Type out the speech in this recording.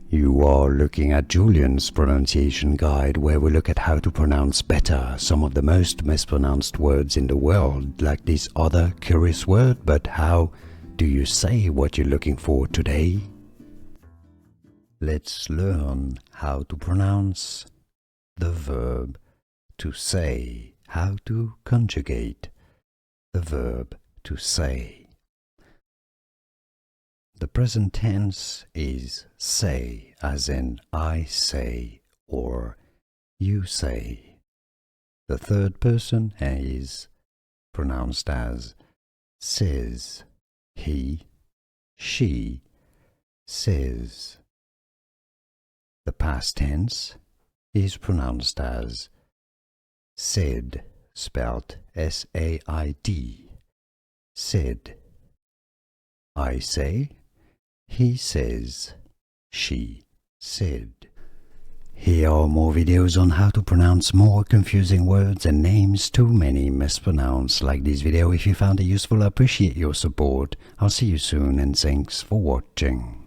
You are looking at Julian's pronunciation guide, where we look at how to pronounce better some of the most mispronounced words in the world, like this other curious word. But how do you say what you're looking for today? Let's learn how to pronounce the verb to say, how to conjugate the verb to say. The present tense is say, as in I say or you say. The third person is pronounced as says, he, she says. The past tense is pronounced as said, spelled S-A-I-D, said. I say, he says, she said. Here are more videos on how to pronounce more confusing words and names too many mispronounced. Like this video if you found it useful. I appreciate your support. I'll see you soon and thanks for watching.